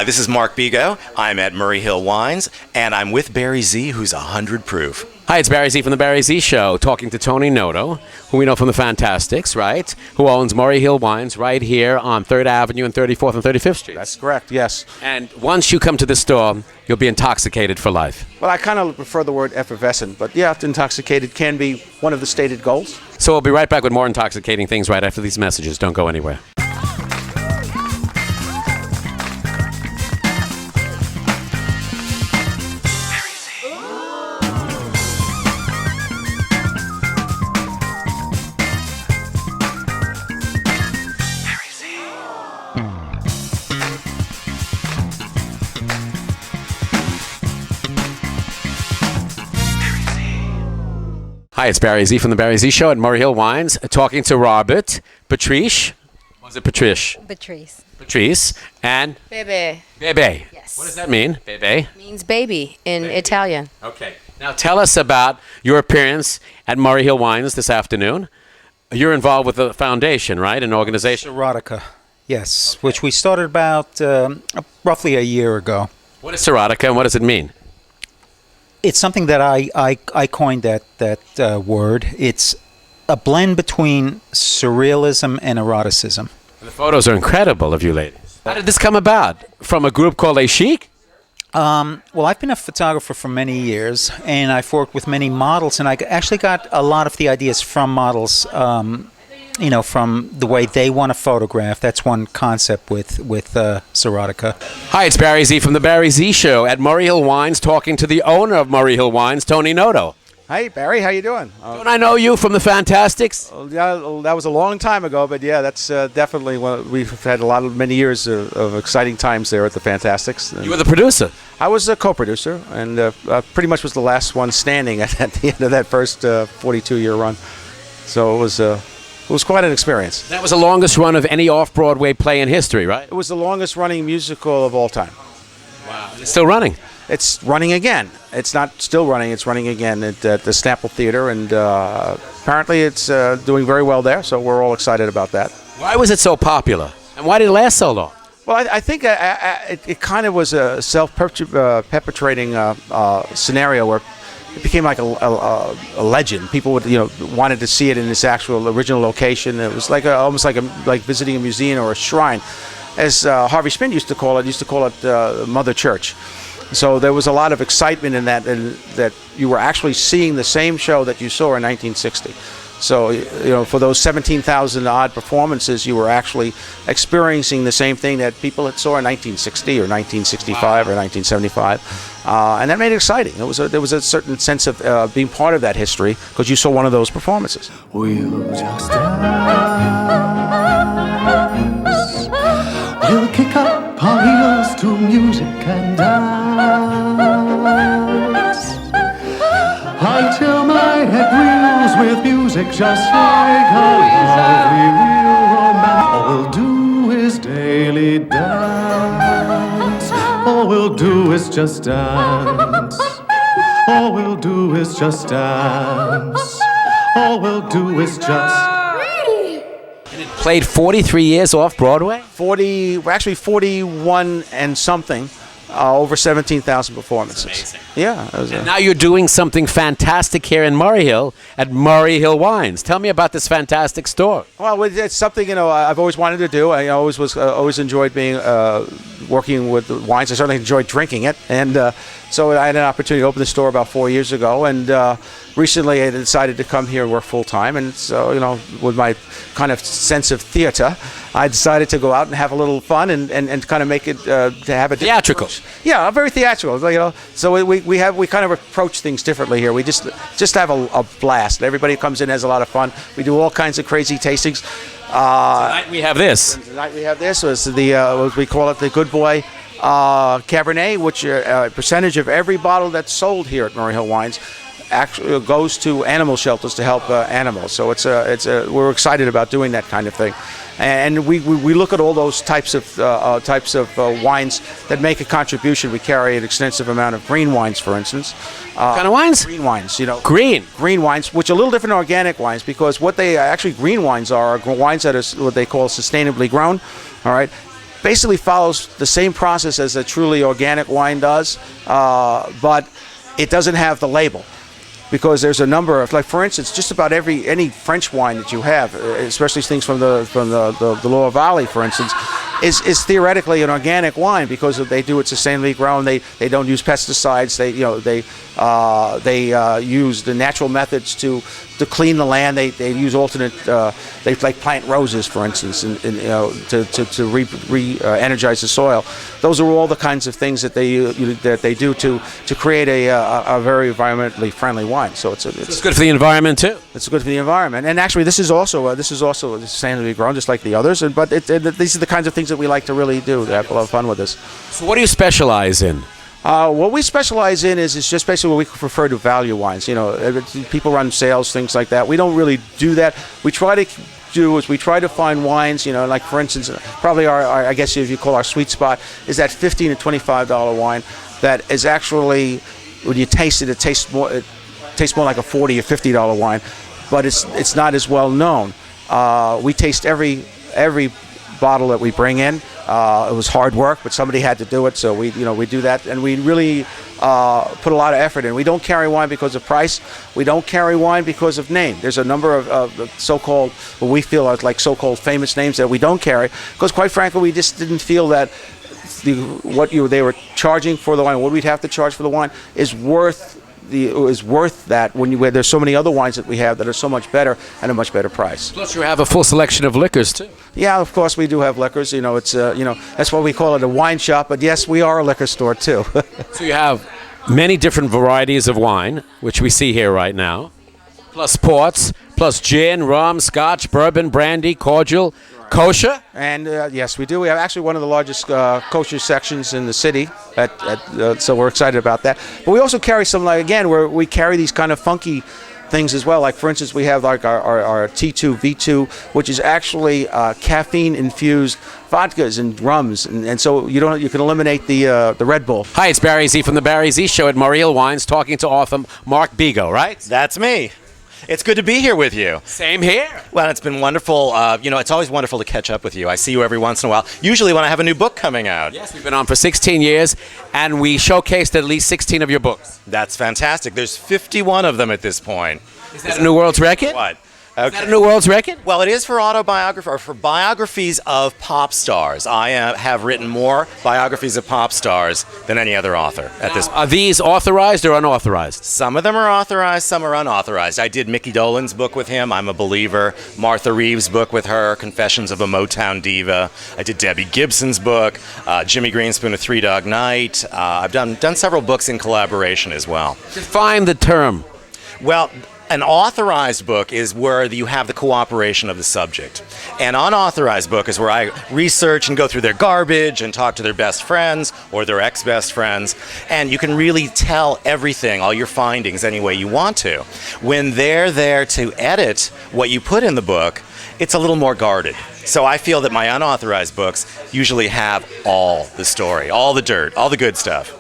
this is Mark Bego. I'm at Murray Hill Wines, and I'm with Barrry Z, who's 100 proof. Hi, it's Barrry Z from the Barrry Z Show, talking to Tony Noto, who we know from the Fantasticks, right? Who owns Murray Hill Wines right here on 3rd Avenue and 34th and 35th Street. That's correct, yes. And once you come to the store, you'll be intoxicated for life. Well, I kind of prefer the word effervescent, but yeah, intoxicated can be one of the stated goals. So we'll be right back with more intoxicating things right after these messages. Don't go anywhere. Hi, it's Barrry Z from the Barrry Z Show at Murray Hill Wines, talking to Robert, Patrice, was it Patrice? Patrice. Patrice, and Bebe. Bebe. Yes. What does that mean, Bebe? Means baby in Italian. Okay. Now tell us about your appearance at Murray Hill Wines this afternoon. You're involved with the foundation, right? An organization? Erotica, yes, which we started about roughly a year ago. What is erotica and what does it mean? It's something that I coined that word. It's a blend between surrealism and eroticism. The photos are incredible of you ladies. How did this come about? From a group called A Chic? Well, I've been a photographer for many years, and I've worked with many models, and I actually got a lot of the ideas from models, from the way they want to photograph. That's one concept with Erotica. Hi, it's Barrry Z from the Barrry Z Show at Murray Hill Wines, talking to the owner of Murray Hill Wines, Tony Noto. Hey, Barry, how you doing? Don't I know you from the Fantasticks? Yeah, that was a long time ago, but yeah, that's definitely we've had many years of exciting times there at the Fantastics. You were the producer. I was a co-producer, and pretty much was the last one standing at the end of that first 42-year run. So it was quite an experience. That was the longest run of any off-Broadway play in history, right? It was the longest-running musical of all time. Wow. It's still running. It's running again. It's not still running. It's running again at the Snapple Theater, and apparently it's doing very well there, so we're all excited about that. Why was it so popular? And why did it last so long? Well, I think it kind of was a self-perpetrating scenario where it became like a legend. People wanted to see it in its actual original location. It was like almost like visiting a museum or a shrine, as Harvey Spinn used to call it Mother Church. So there was a lot of excitement in that, and that you were actually seeing the same show that you saw in 1960. So for those 17,000 odd performances, you were actually experiencing the same thing that people had saw in 1960 or 1965 or 1975, and that made it exciting. There was a certain sense of being part of that history because you saw one of those performances. We'll just dance. We'll kick up our heels to music and dance until my head reels with music just like a lovely real romance. All we'll do is daily dance. All we'll do is just dance. All we'll do is just dance. All we'll do is just. Played 43 years off Broadway? 41 and something, over 17,000 performances. Amazing. Yeah. And now you're doing something fantastic here in Murray Hill at Murray Hill Wines. Tell me about this fantastic store. Well, it's something I've always wanted to do. I always enjoyed working with wines. I certainly enjoyed drinking it, and so I had an opportunity to open the store about 4 years ago, and recently I decided to come here and work full time. And so with my kind of sense of theater, I decided to go out and have a little fun and kind of make it to have a theatrical. Yeah, very theatrical. So we kind of approach things differently here. We just have a blast. Everybody comes in, has a lot of fun. We do all kinds of crazy tastings. Tonight we have this. Tonight we have this. So it's what we call it the Good Boy Cabernet, which a percentage of every bottle that's sold here at Murray Hill Wines actually goes to animal shelters to help animals. So we're excited about doing that kind of thing. And we look at all those types of wines that make a contribution. We carry an extensive amount of green wines, for instance. What kind of wines? Green wines, Green wines, which are a little different than organic wines, because what they actually green wines are wines that are what they call sustainably grown. All right. basically follows the same process as a truly organic wine does, but it doesn't have the label. Because there's a number of, like for instance, just about any French wine that you have, especially things from the Loire Valley, for instance, is theoretically an organic wine because they do it sustainably grown. They don't use pesticides. They use the natural methods to clean the land. They use alternate. They plant roses, for instance, to re-energize the soil. Those are all the kinds of things that they do to create a very environmentally friendly wine. So it's good for the environment too. It's good for the environment, and actually, this is also sustainably grown, just like the others. But these are the kinds of things that we like to really do. To have a lot of fun with this. So, what do you specialize in? What we specialize in is just basically what we refer to value wines. People run sales, things like that. We don't really do that. We try to find wines, like for instance, probably our I guess if you call our sweet spot is that $15 to $25 wine that is actually, when you taste it, it tastes more like a $40 or $50 wine, but it's not as well known. We taste every bottle that we bring in. It was hard work, but somebody had to do it, so we do that, and we really put a lot of effort in. We don't carry wine because of price. We don't carry wine because of name. There's a number of so-called, what we feel are like so-called famous names that we don't carry because, quite frankly, we just didn't feel that they were charging for the wine, what we'd have to charge for the wine, is worth that where there's so many other wines that we have that are so much better and a much better price. Plus, you have a full selection of liquors too. Yeah, of course we do have liquors. It's that's why we call it a wine shop. But yes, we are a liquor store too. So you have many different varieties of wine, which we see here right now, plus ports, plus gin, rum, scotch, bourbon, brandy, cordial, kosher. And yes, we do. We have actually one of the largest kosher sections in the city, so we're excited about that. But we also carry some, where we carry these kind of funky things as well. Like for instance, we have like our T2 V2, which is actually caffeine-infused vodkas and rums, and so you can eliminate the Red Bull. Hi, it's Barry Z from the Barry Z Show at Murray Hill Wines, talking to author Mark Bego, right? That's me. It's good to be here with you. Same here. Well, it's been wonderful. It's always wonderful to catch up with you. I see you every once in a while, usually when I have a new book coming out. Yes, we've been on for 16 years, and we showcased at least 16 of your books. That's fantastic. There's 51 of them at this point. Is that a new world's record? What? Okay. Is that a new world's record? Well, it is for for biographies of pop stars. I have written more biographies of pop stars than any other author at this point. Are these authorized or unauthorized? Some of them are authorized, some are unauthorized. I did Mickey Dolenz book with him, I'm a Believer. Martha Reeves' book with her, Confessions of a Motown Diva. I did Debbie Gibson's book, Jimmy Greenspoon, A Three Dog Night. I've done several books in collaboration as well. Define the term. Well, an authorized book is where you have the cooperation of the subject. An unauthorized book is where I research and go through their garbage and talk to their best friends or their ex-best friends, and you can really tell everything, all your findings, any way you want to. When they're there to edit what you put in the book, it's a little more guarded. So I feel that my unauthorized books usually have all the story, all the dirt, all the good stuff.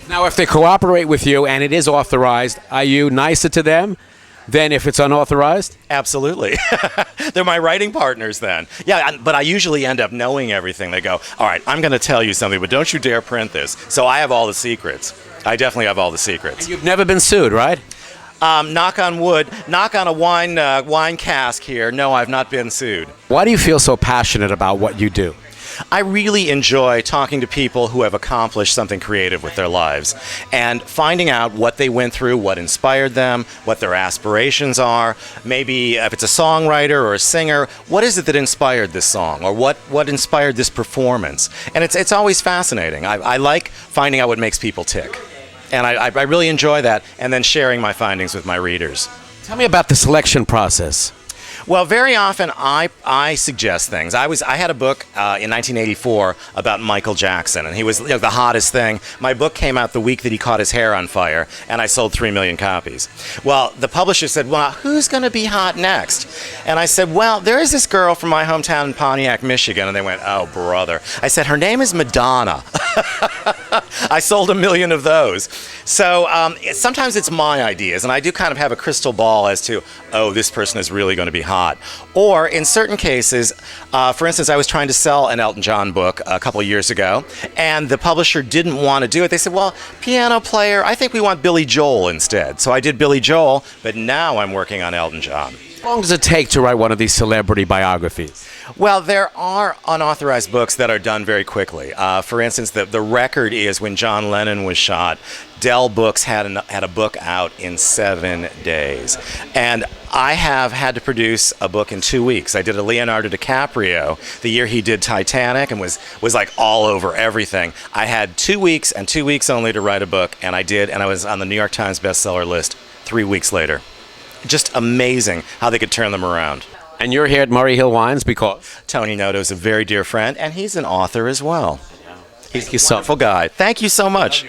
Now, if they cooperate with you and it is authorized, are you nicer to them than if it's unauthorized? Absolutely. They're my writing partners then. Yeah, but I usually end up knowing everything. They go, all right, I'm going to tell you something, but don't you dare print this. So I have all the secrets. I definitely have all the secrets. And you've never been sued, right? Knock on wood, knock on a wine cask here. No, I've not been sued. Why do you feel so passionate about what you do? I really enjoy talking to people who have accomplished something creative with their lives and finding out what they went through, what inspired them, what their aspirations are. Maybe if it's a songwriter or a singer, what is it that inspired this song, or what inspired this performance? And it's always fascinating. I like finding out what makes people tick. And I really enjoy that, and then sharing my findings with my readers. Tell me about the selection process. Well, very often I suggest things. I had a book in 1984 about Michael Jackson, and he was the hottest thing. My book came out the week that he caught his hair on fire, and I sold 3 million copies. Well, the publisher said, well, who's going to be hot next? And I said, well, there is this girl from my hometown in Pontiac, Michigan. And they went, oh, brother. I said, her name is Madonna. I sold 1 million of those. So sometimes it's my ideas, and I do kind of have a crystal ball as to, oh, this person is really going to be hot hot. Or in certain cases, for instance, I was trying to sell an Elton John book a couple of years ago, and the publisher didn't want to do it. They said, well, piano player, I think we want Billy Joel instead. So I did Billy Joel, but now I'm working on Elton John. How long does it take to write one of these celebrity biographies? Well, there are unauthorized books that are done very quickly. For instance, the record is when John Lennon was shot, Dell Books had a book out in 7 days. And I have had to produce a book in 2 weeks. I did a Leonardo DiCaprio the year he did Titanic and was like all over everything. I had 2 weeks and 2 weeks only to write a book, and I did, and I was on the New York Times bestseller list 3 weeks later. Just amazing how they could turn them around. And you're here at Murray Hill Wines because? Tony Noto is a very dear friend, and he's an author as well. Thank you He's a so wonderful guy. Thank you so much.